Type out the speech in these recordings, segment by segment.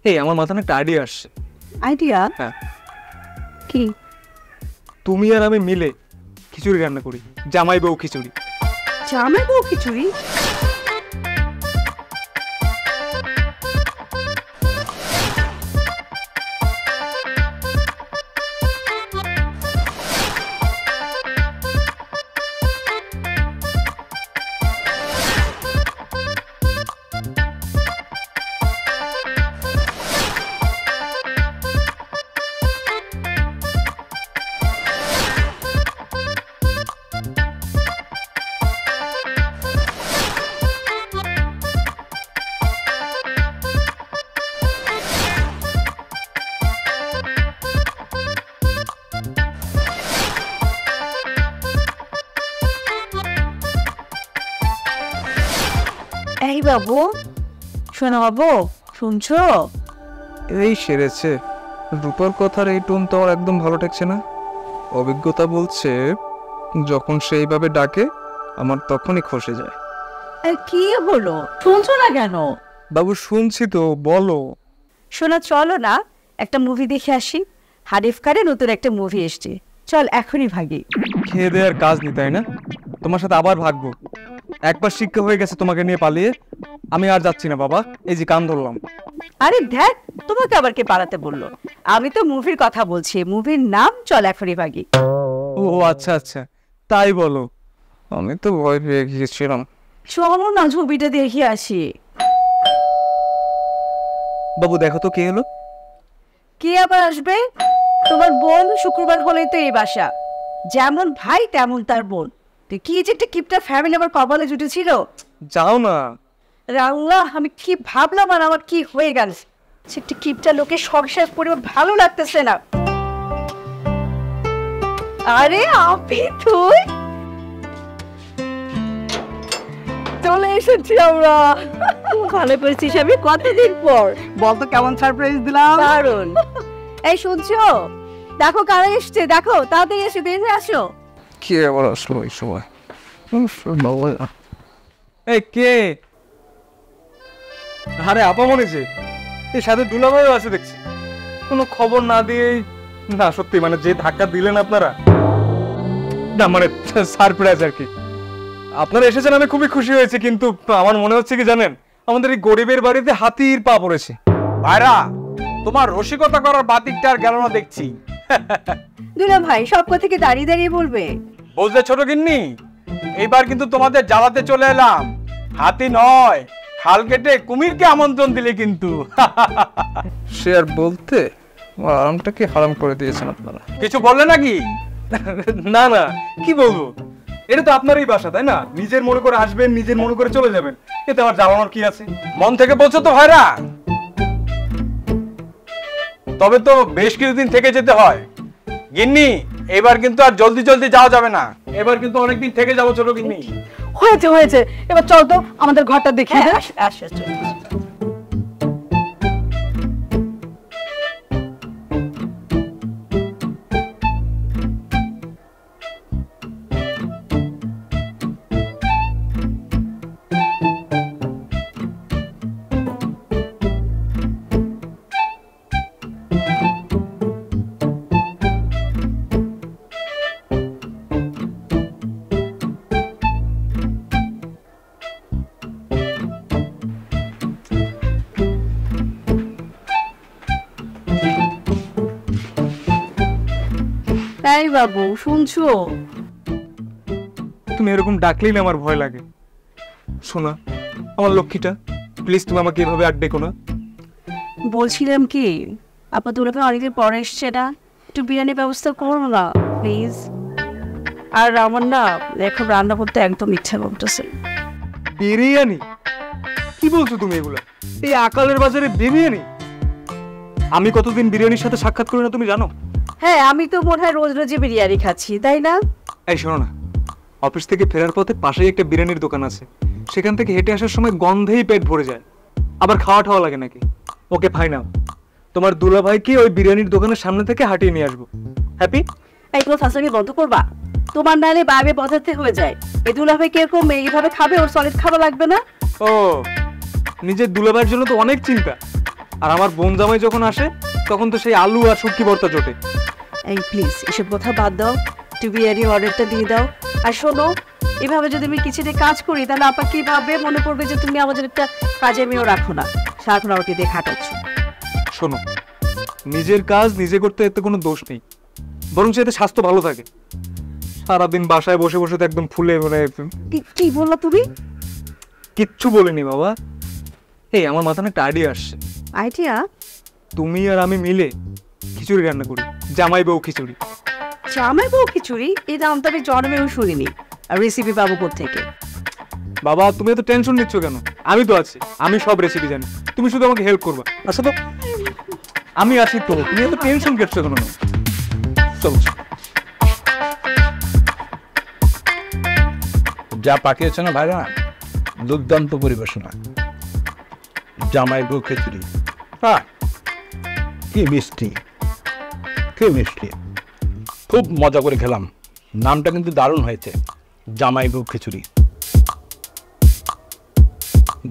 এই আমার মাথায় একটা আইডিয়া আসছে। আইডিয়া? হ্যাঁ, কি? তুমি আর আমি মিলে খিচুড়ি রান্না করি, জামাই বউ খিচুড়ি। জামাই বউ খিচুড়ি? এই বাবু, শোনো বাবু, শুনছো? এই সেরেছে। রূপার কথার এই টোন তো আমার একদম ভালো ঠেকছে না। অভিজ্ঞতা বলছে যখন সেইভাবে ডাকে আমার তখনই খসে যায়। কি হলো, শুনছো না কেন? বাবু শুনছি তো, বলো। শোনা, চলো না একটা মুভি দেখে আসি। হানিফ খানের নতুন একটা মুভি এসছে, চল এখনই ভাগি। খেয়ে দেওয়ার কাজ নেই তাই না? তোমার সাথে আবার ভাগবো? একবার শিক্ষা হয়ে গেছে তোমাকে নিয়ে পালিয়ে। আমি আর যাচ্ছি না বাবা, এই যে কান ধরলাম। আরে দেখ, তোমাকে আবার কে পালাতে বললো? আমি তো মুভির কথা বলছি, মুভির নাম চল এখনই ভাগি। ও আচ্ছা আচ্ছা, তাই বলো। আমি তো ভয় পেয়ে গিয়েছিলাম। চলো না ছবিটা দেখে আসি। বাবু দেখো তো কে এলো। কে আবার আসবে? তোমার বোন। শুক্রবার হলেই তো এই বাসা। যেমন ভাই তেমন তার বোন। তুই কি যে একটা কিপটা ফ্যামিলি আবার কপালে জুটেছিল। যাও না। আল্লাহ, আমি কি ভাবলাম আর আমার কি হয়ে গেল। একটা কিপটা লোকে সংসার করে ভালো লাগতেছে না। আরে আপনি, তুই চলে এসেছি আমরা। ভালো করেছিস, আমি কতদিন পর। বলতো কেমন সারপ্রাইজ দিলাম? দারুণ। এই শুনছো, দেখো কারা এসছে, দেখো তাড়াতাড়ি এসে বেরিয়ে আসো। কে আবার আসলো এই সময়? এই কে? আরে আপা মনেছে, এই সাথে দুলাভাইও আছে দেখছি। কোনো খবর না দিয়েই না, সত্যি মানে যে ধাক্কা দিলেন আপনারা, না মানে সারপ্রাইজ আর কি। আপনারা এসেছেন আমি খুবই খুশি হয়েছি, কিন্তু আমার মনে হচ্ছে কি জানেন, আমাদের এই গরিবের বাড়িতে হাতির পা পড়েছে। ভাইরা, তোমার রসিকতা করার বাতিকটা আর গেল না দেখছি। দুলা ভাই সব কথা কি দাঁড়িয়ে দাঁড়িয়ে বলবে? বুঝলে ছোট গিন্নি, এইবার কিন্তু তোমাদের জ্বালাতে চলে এলাম। হাতি নয়, খাল কেটে কুমিরকে আমন্ত্রণ দিলে কিন্তু। সে আর বলতে, আমার আরামটাকে হারাম করে দিয়েছেন আপনারা। কিছু বললে নাকি? না না, কি বলবো, এটা তো আপনারই বাসা তাই না? নিজের মনে করে আসবেন, নিজের মনে করে চলে যাবেন, এতে আমার জ্বালানোর কি আছে? মন থেকে বলছো তো ভাইরা? তবে তো বেশ কিছুদিন থেকে যেতে হয়। গিন্নি, এবার কিন্তু আর জলদি জলদি যাওয়া যাবে না। এবার কিন্তু অনেকদিন থেকে যাবো ছোট গিন্নি। হয়েছে হয়েছে, এবার চল তো আমাদের ঘরটা দেখিয়ে দে। আসো চল। তাই বাবু, শুনছো? তুমি এরকম ডাকলেই না আমার ভয় লাগে। শোনা আমার লক্ষ্মীটা, প্লিজ তুমি আমাকে এভাবে আর ডেকো না। বলছিলাম কি, আপা দুলাভাই অনেকদিন পরে এসছে না, একটু বিরিয়ানির ব্যবস্থা করো না প্লিজ। আর আমার না এখন রান্না করতে একদম ইচ্ছা করতেছে। বিরিয়ানি? কি বলছো তুমি এগুলা? এই আকালের বাজারে বিরিয়ানি? আমি কতদিন বিরিয়ানির সাথে সাক্ষাৎ করি না তুমি জানো? হ্যাঁ, আমি তো মনে হয় রোজ রোজই বিরিয়ানি খাচ্ছি, তাই না? এই শোনো না, অফিস থেকে ফেরার পথে পাশেই একটা বিরিয়ানির দোকান আছে, সেখান থেকে হেঁটে আসার সময় গন্ধেই পেট ভরে যায়। আবার খাওয়া ঠাওয়া লাগে নাকি? ওকে ফাইনাল, তোমার দুলাভাইকে ওই বিরিয়ানির দোকানের সামনে থেকে হাঁটিয়ে নিয়ে আসবো। হ্যাপি? এই তোমার ফাঁসানি বন্ধ করবা, তোমার নালে বাইরে বাজাতে হয়ে যায়। এই দুলাভাই কিরকম এইভাবে খাবে, ওর সলিড খাওয়া লাগবে না? ও, নিজের দুলাভাইয়ের জন্য তো অনেক চিন্তা। আর আমার বোন জামাই যখন আসে তখন তো সেই আলু আর শুটকি ভর্তা জোটে। এই প্লিজ এসব কথা বাদ দাও, একটু বিরিয়ানি অর্ডারটা দিয়ে দাও। আর শোনো, এভাবে যদি আমি কিচেনে কাজ করি তাহলে আপা কি ভাবে, মনে করবে যে তুমি আমাদের একটা কাজে আমিও রাখো না, সারাক্ষণ আমাকে দিয়ে খাটাচ্ছ। শোনো, নিজের কাজ নিজে করতে এতে কোনো দোষ নেই, বরং এতে স্বাস্থ্য ভালো থাকে। সারাদিন বাসায় বসে বসে তো একদম ফুলে মানে। কি বললা তুমি? কিচ্ছু বলিনি বাবা। এই আমার মাথায় একটা আইডিয়া আসছে। আইডিয়া? তুমি আর আমি মিলে খিচুড়ি রান্না করি, জামাই বউ খিচুড়ি। জামাই বউ খিচুড়ি? এই নাম তো আমি জন্মেও শুনিনি। আর রেসিপি পাবো কোত্থেকে? বাবা তুমি এত টেনশন নিচ্ছ কেন? আমি তো আছি, আমি সব রেসিপি জানি, তুমি শুধু আমাকে হেল্প করবা। আচ্ছা তো আমি আছি তো, তুমি এত টেনশন করছো কেন? চলো। যা পাঠিয়েছে না ভাইরা, দুর্দান্ত পরিবেশনা। জামাই বউ খিচুড়ি, হ্যাঁ কি মিষ্টি, কি মিষ্টি, খুব মজা করে খেলাম। নামটা কিন্তু দারুণ হয়েছে, জামাই বউ খিচুড়ি।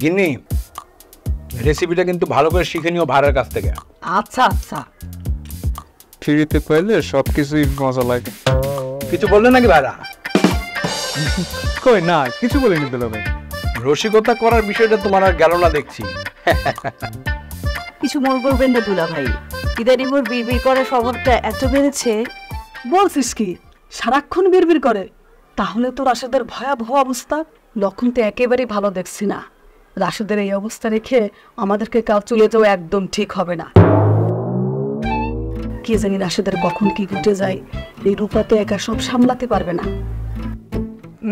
গিন্নি, রেসিপিটা কিন্তু ভালো করে শিখে নিও ভাইরার কাছ থেকে। আচ্ছা আচ্ছা। ফ্রিতে পাইলে সব কিছুই মজা লাগে। কিছু বললে নাকি ভাইরা? কই না, কিছু বলিনি দুলা ভাই। রসিকতা করার বিষয়টা তোমার আর গেল না দেখছি। কিছু মনে করবেন না দুলা ভাই, ইদানিং ওর বিড়বিড় করার স্বভাবটা এত বেড়েছে। বলছিস কি সারাক্ষণ বিড়বিড় করে? তাহলে তো রাশেদের ভয়াবহ অবস্থা। লক্ষণ তো একেবারেই ভালো দেখছি না। রাশেদের এই অবস্থা রেখে আমাদেরকে কাল চলে যাওয়া একদম ঠিক হবে না। কে জানি রাশেদের কখন কি ঘটে যায়। এই রূপা তো একা সব সামলাতে পারবে না।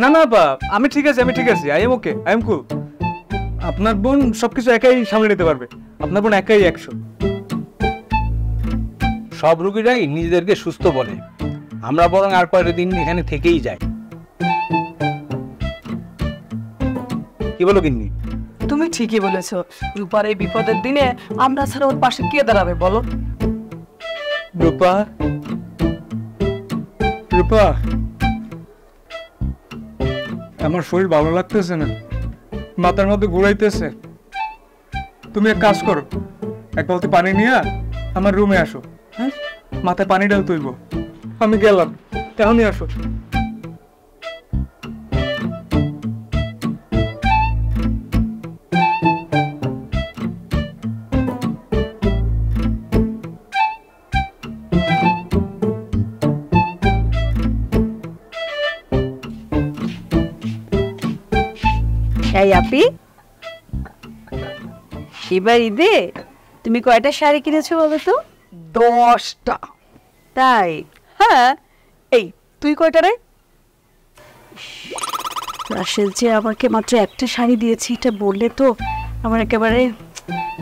না না বা আমি ঠিক আছি, আমি ঠিক আছি, I am okay, I am cool. আপনার বোন সবকিছু একাই সামলে নিতে পারবে, আপনার বোন একাই 100। সব রোগীরাই নিজেদেরকে সুস্থ বলে, আমরা বরং আর কয়েকদিন এখানে থেকেই যাই। কি বলো গিন্নি? তুমি ঠিকই বলেছো। রূপার এই বিপদের দিনে আমরা ছাড়া ওর পাশে কে দাঁড়াবে বলো? রূপা, রূপা, আমার শরীর ভালো লাগতেছে না, মাথার মধ্যে ঘুরাইতেছে। তুমি এক কাজ করো, এক বালতি পানি নিয়ে আমার রুমে আসো। হ্যাঁ, মাথায় পানি ডাল তুইব। আমি গেলাম, এখনই আসো। এই আপি, এবার ঈদে তুমি কয়টা শাড়ি কিনেছো বলো তো? 10টা। তাই? হ্যাঁ। এই তুই কয়টা রে? রাশেদ যে আমাকে মাত্র একটা শাড়ি দিয়েছি, এটা বললে তো আমার একেবারে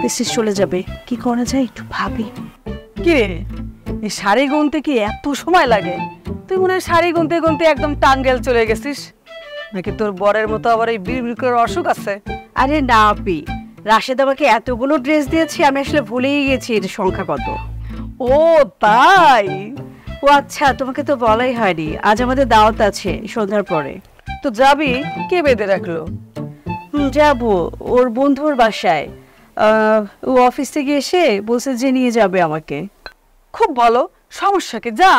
মেসেজ চলে যাবে। কি করা যায় একটু ভাবি। কি রে, এই শাড়ি গুনতে কি এত সময় লাগে? তুই মনে হয় শাড়ি গুনতে গুনতে একদম টাঙ্গেল চলে গেছিস, নাকি তোর বরের মতো আবার এই বিড়বিড় করার অসুখ আছে? আরে না আপি, রাশেদ আমাকে এতগুলো ড্রেস দিয়েছি, আমি আসলে ভুলেই গেছি এর সংখ্যা কত। ও তাই? ও আচ্ছা, তোমাকে তো বলাই হয়নি, আজ আমাদের দাওয়াত আছে সন্ধ্যার পরে। তো যাবি? কে বেঁধে রাখলো? যাবো ওর বন্ধুর বাসায়। ও অফিস থেকে এসে বলছে যে নিয়ে যাবে আমাকে। খুব ভালো, সমস্যা কি, যা।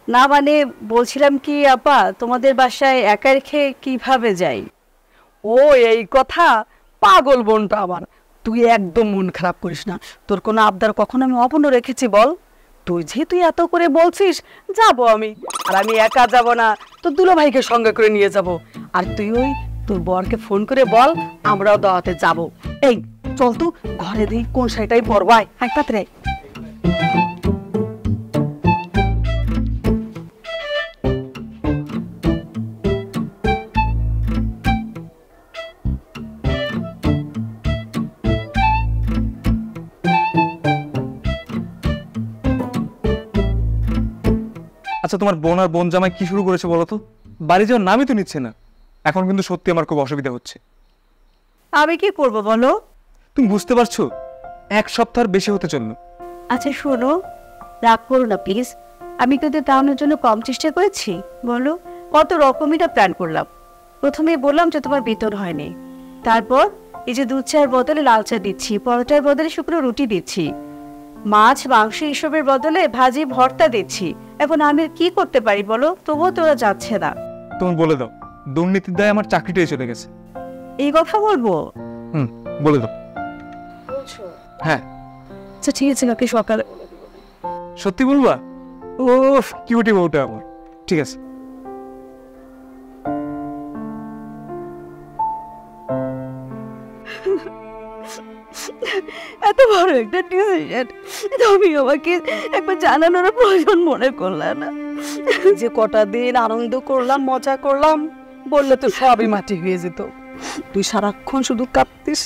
না মানে বলছিলাম কি আপা, তোমাদের বাসায় একা রেখে কিভাবে যাই? ও এই কথা, পাগল বোনটা আমার। তুই একদম মন খারাপ করিস না। তোর কোনো আবদার কখনো আমি অপূর্ণ রেখেছি বল? তুই যেহেতু এত করে বলছিস, যাবো আমি। আর আমি একা যাব না, তোর দুলো ভাইকে সঙ্গে করে নিয়ে যাব। আর তুই ওই তোর বরকে ফোন করে বল আমরাও দাওয়াতে যাব। এই চল তো ঘরে দিই কোন শাড়িটাই পরবো। আয় আয় তাড়াতাড়ি। আচ্ছা তোমার বোন আর বোন জামাই কি শুরু করেছে বলো তো? বাড়ি যাওয়ার নামই তো নিচ্ছে না। এখন কিন্তু সত্যি আমার খুব অসুবিধা হচ্ছে। আমি কি করবো বলো? তুমি বুঝতে পারছো, 1 সপ্তাহ বেশি হতে চললো। আচ্ছা শোনো, রাগ করো না প্লিজ। আমি তোদের দাওয়ানোর জন্য কম চেষ্টা করেছি বলো? কত রকমই প্ল্যান করলাম। প্রথমে বললাম যে তোমার বেতন হয়নি, তারপর এই যে দুধ চায়ের বদলে লাল চা দিচ্ছি, পরোটার বদলে শুকনো রুটি দিচ্ছি, মাছ মাংস এসবের বদলে ভাজি ভর্তা দিচ্ছি। এখন আমি কি করতে পারি বলো? তবুও তোরা যাচ্ছে না। তুমি বলে দাও, দুর্নীতির দায়ে আমার চাকরিটাই চলে গেছে। এই কথা বলবো? বলে দাও। হ্যাঁ আচ্ছা ঠিক আছে, কালকে সকালে। সত্যি বলবা? ও কিউটি বউটা আমার। ঠিক আছে। এত বড় একটা ডিসিশন তুমি আমাকে একবার জানানোর প্রয়োজন মনে করলে না? যে কটা দিন আনন্দ করলাম, মজা করলাম, বললে তো সবই মাটি হয়ে যেত। তুই সারাক্ষণ শুধু কাঁদতিস।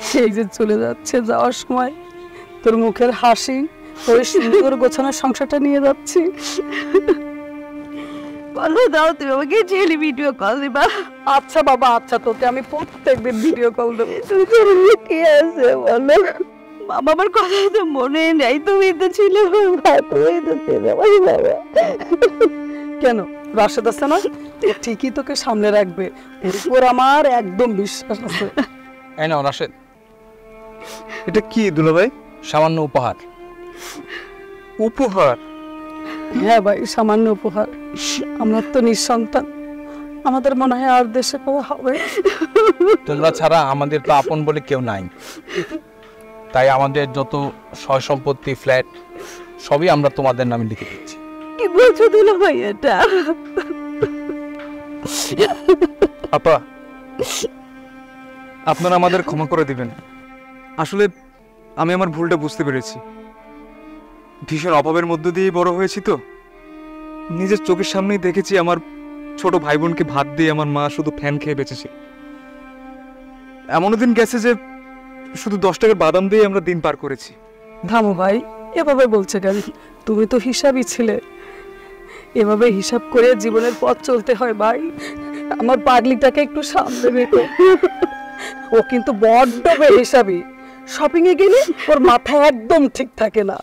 সেই যে চলে যাচ্ছে, যাওয়ার সময় তোর মুখের হাসি, তোর সুন্দর গোছানো সংসারটা নিয়ে যাচ্ছি। বলো দাও, তুমি আমাকে ডেইলি ভিডিও কল দিবা? আচ্ছা বাবা, আচ্ছা, তোকে আমি প্রত্যেকদিন ভিডিও কল দেবো। তুমি করলে কি আছে বলো? বাবা আমার কথা তো মনে নেই, তুমি তো ছিলে, তুমি তো ছিলে বাবা। কেন, রাশেদ আছে না? ও ঠিকই তোকে সামনে রাখবে, ওর উপর আমার একদম বিশ্বাস আছে। এই নাও রাশেদ, এটা কি দুলাভাই? সামান্য উপহার। উপহার? হ্যাঁ ভাই, সামান্য উপহার। আমরা তো নিঃসন্তান, আমাদের মনে হয় আর দেশে পাওয়া হবে। তোমরা ছাড়া আমাদের তো আপন বলে কেউ নাই, তাই আমাদের যত সয় সম্পত্তি, ফ্ল্যাট সবই আমরা তোমাদের নামে লিখে দিচ্ছি। কি বলছো দুলাভাই এটা? আপা, আপনারা আমাদের ক্ষমা করে দিবেন। আসলে আমি আমার ভুলটা বুঝতে পেরেছি। ভীষণ অভাবের মধ্য দিয়েই বড় হয়েছি তো। নিজের চোখের সামনেই দেখেছি আমার ছোট ভাই বোনকে ভাত দিয়ে আমার মা শুধু ফ্যান খেয়ে বেঁচেছে। এমনও দিন গেছে যে শুধু 10 টাকার বাদাম দিয়ে আমরা দিন পার করেছি। থামো ভাই, এভাবে বলছে কেন? তুমি তো হিসাবই ছিলে। এভাবে হিসাব করে জীবনের পথ চলতে হয় ভাই। আমার পাগলিটাকে একটু সামনে রেখো। ও কিন্তু বড্ড বেহিসাবি। শপিং এ গেলে ওর মাথা একদম ঠিক থাকে না।